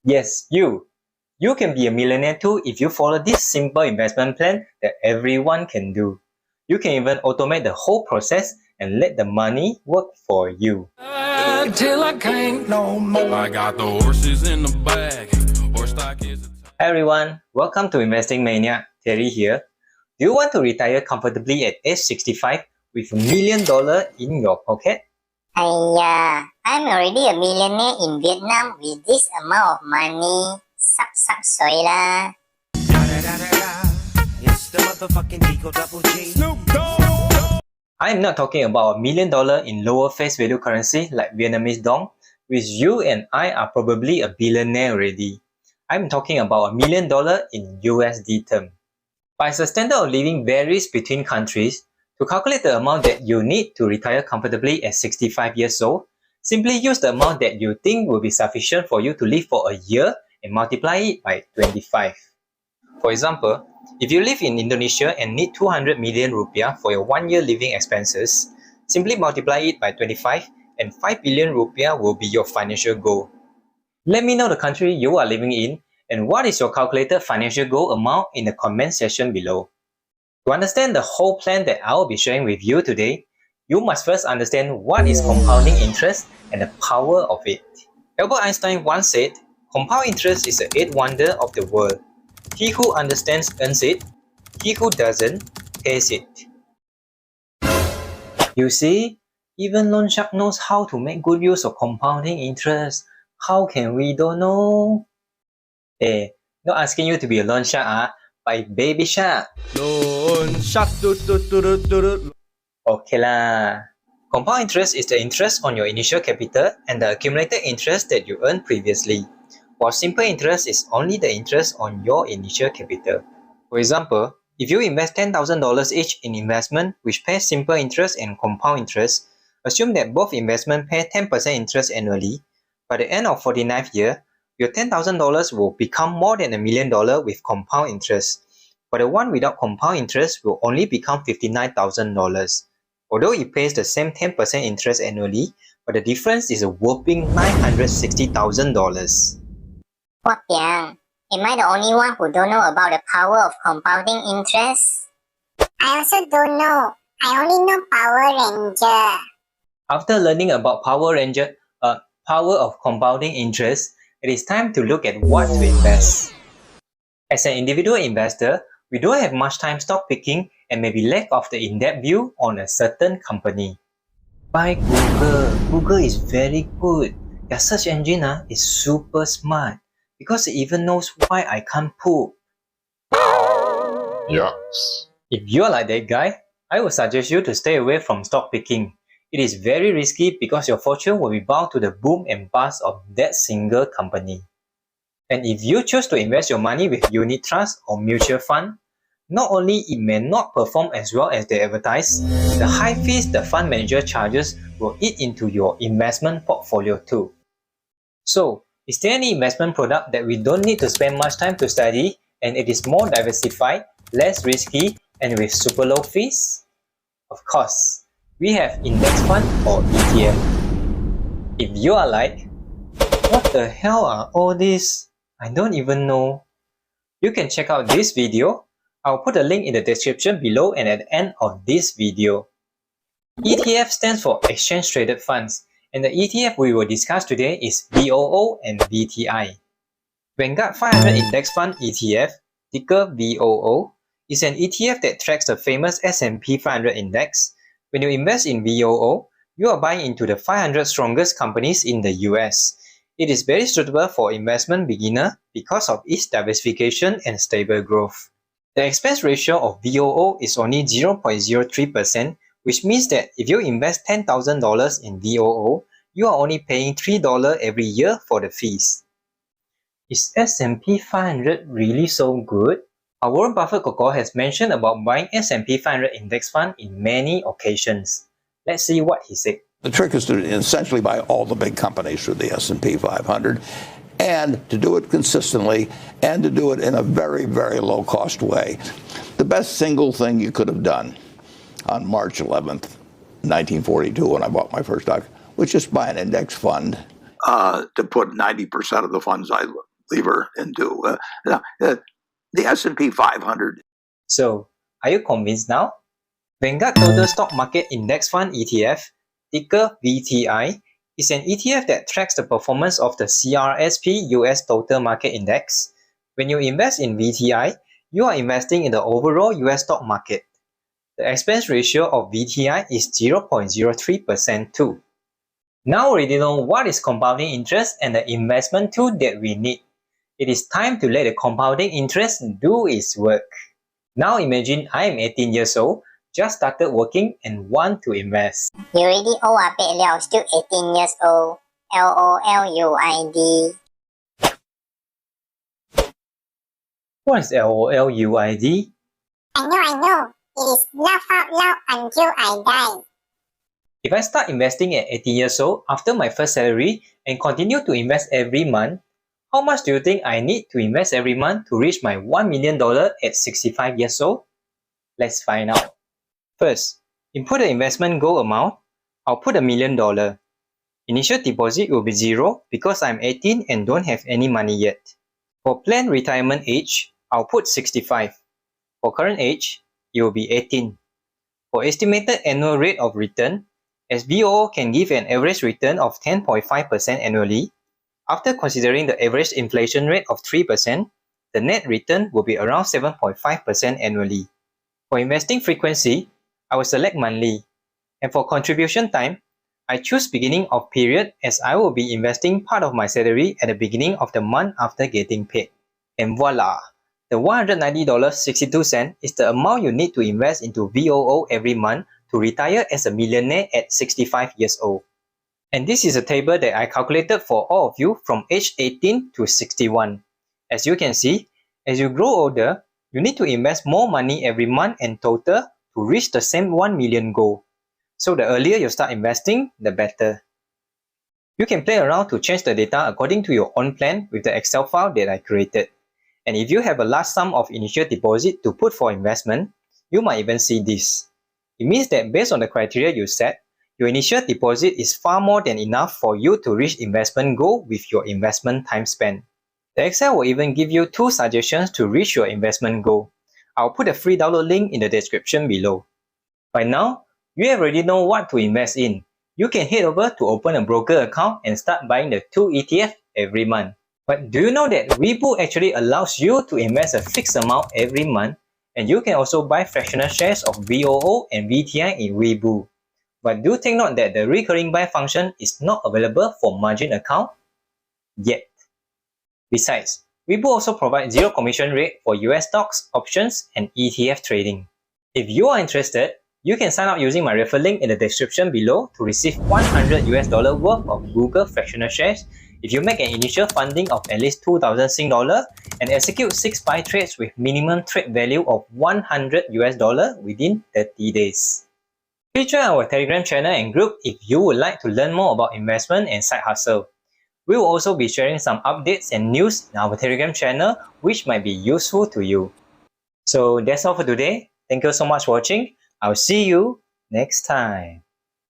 Yes, you. You can be a millionaire too if you follow this simple investment plan that everyone can do. You can even automate the whole process and let the money work for you. Till I can't no more. I got the horses in the bag. Horse stock is. Hi everyone, welcome to Investing Mania. Terry here. Do you want to retire comfortably at age 65 with $1 million in your pocket? I'm already a millionaire in Vietnam with this amount of money. Suck soy lah. It's the motherfucking Eagle Double G. Snoop Dogg. I'm not talking about $1 million in lower face value currency like Vietnamese dong, which you and I are probably a billionaire already. I'm talking about $1 million in USD term. But as the standard of living varies between countries, to calculate the amount that you need to retire comfortably at 65 years old, simply use the amount that you think will be sufficient for you to live for a year and multiply it by 25. For example, if you live in Indonesia and need 200 million rupiah for your 1 year living expenses, simply multiply it by 25 and 5 billion rupiah will be your financial goal. Let me know the country you are living in and what is your calculated financial goal amount in the comment section below. To understand the whole plan that I will be sharing with you today, you must first understand what is compounding interest and the power of it. Albert Einstein once said, "Compound interest is the eighth wonder of the world. He who understands earns it, he who doesn't pays it." You see, even loan shark knows how to make good use of compounding interest. How can we don't know? Not asking you to be a loan shark, but baby shark. Loan shark. Okay lah. Compound interest is the interest on your initial capital and the accumulated interest that you earned previously, while simple interest is only the interest on your initial capital. For example, if you invest $10,000 each in investment which pays simple interest and compound interest, assume that both investments pay 10% interest annually. By the end of 49th year, your $10,000 will become more than $1 million with compound interest, but the one without compound interest will only become $59,000. Although it pays the same 10% interest annually, but the difference is a whopping $960,000. What piang? Am I the only one who don't know about the power of compounding interest? I also don't know. I only know Power Ranger. After learning about power of compounding interest, it is time to look at what to invest. As an individual investor, we don't have much time stock picking and maybe lack of the in-depth view on a certain company. Buy Google. Google is very good. Their search engine is super smart because it even knows why I can't poop. Yes. If you are like that guy, I would suggest you to stay away from stock picking. It is very risky because your fortune will be bound to the boom and bust of that single company. And if you choose to invest your money with unit trust or mutual fund, not only it may not perform as well as they advertise, the high fees the fund manager charges will eat into your investment portfolio too. So, is there any investment product that we don't need to spend much time to study and it is more diversified, less risky, and with super low fees? Of course, we have index fund or ETF. If you are like, what the hell are all these? I don't even know. You can check out this video. I'll put a link in the description below and at the end of this video. ETF stands for Exchange Traded Funds, and the ETF we will discuss today is VOO and VTI. Vanguard 500 Index Fund ETF, ticker VOO, is an ETF that tracks the famous S&P 500 index. When you invest in VOO, you are buying into the 500 strongest companies in the US. It is very suitable for investment beginner because of its diversification and stable growth. The expense ratio of VOO is only 0.03%, which means that if you invest $10,000 in VOO, you are only paying $3 every year for the fees. Is S&P 500 really so good? Our Warren Buffett Koko has mentioned about buying S&P 500 index fund in many occasions. Let's see what he said. The trick is to essentially buy all the big companies through the S&P 500 and to do it consistently and to do it in a very, very low-cost way. The best single thing you could have done on March 11th, 1942, when I bought my first stock, was just buy an index fund. To put 90% of the funds I believer into the S&P 500. So, are you convinced now? Vanguard Total Stock Market Index Fund ETF, ticker VTI, is an ETF that tracks the performance of the CRSP US Total Market Index. When you invest in VTI, you are investing in the overall US stock market. The expense ratio of VTI is 0.03% too. Now we already know what is compounding interest and the investment tool that we need. It is time to let the compounding interest do its work. Now imagine I am 18 years old, just started working and want to invest. You already old a bit liao, still 18 years old. LOLUID. What is LOLUID? I know. It is laugh out loud until I die. If I start investing at 18 years old after my first salary and continue to invest every month, how much do you think I need to invest every month to reach my $1 million at 65 years old? Let's find out. First, input the investment goal amount. I'll put $1 million. Initial deposit will be 0 because I'm 18 and don't have any money yet. For planned retirement age, I'll put 65. For current age, it will be 18. For estimated annual rate of return, as VOO can give an average return of 10.5% annually, after considering the average inflation rate of 3%, the net return will be around 7.5% annually. For investing frequency, I will select monthly. And for contribution time, I choose beginning of period as I will be investing part of my salary at the beginning of the month after getting paid. And voila! The $190.62 is the amount you need to invest into VOO every month to retire as a millionaire at 65 years old. And this is a table that I calculated for all of you from age 18 to 61. As you can see, as you grow older, you need to invest more money every month and total to reach the same 1 million goal. So the earlier you start investing, the better. You can play around to change the data according to your own plan with the Excel file that I created. And if you have a large sum of initial deposit to put for investment, you might even see this. It means that based on the criteria you set, your initial deposit is far more than enough for you to reach investment goal with your investment time span. The Excel will even give you 2 suggestions to reach your investment goal. I'll put a free download link in the description below. By now, you already know what to invest in. You can head over to open a broker account and start buying the 2 ETF every month. But do you know that Webull actually allows you to invest a fixed amount every month, and you can also buy fractional shares of VOO and VTI in Webull. But do take note that the recurring buy function is not available for margin account yet. Besides, Webull also provides 0 commission rate for US stocks, options, and ETF trading. If you are interested, you can sign up using my referral link in the description below to receive $100 worth of Google fractional shares if you make an initial funding of at least 2,000 Sing dollar and execute 6 buy trades with minimum trade value of $100 within 30 days. Please join our Telegram channel and group if you would like to learn more about investment and side hustle. We will also be sharing some updates and news in our Telegram channel which might be useful to you. So that's all for today. Thank you so much for watching. I'll see you next time.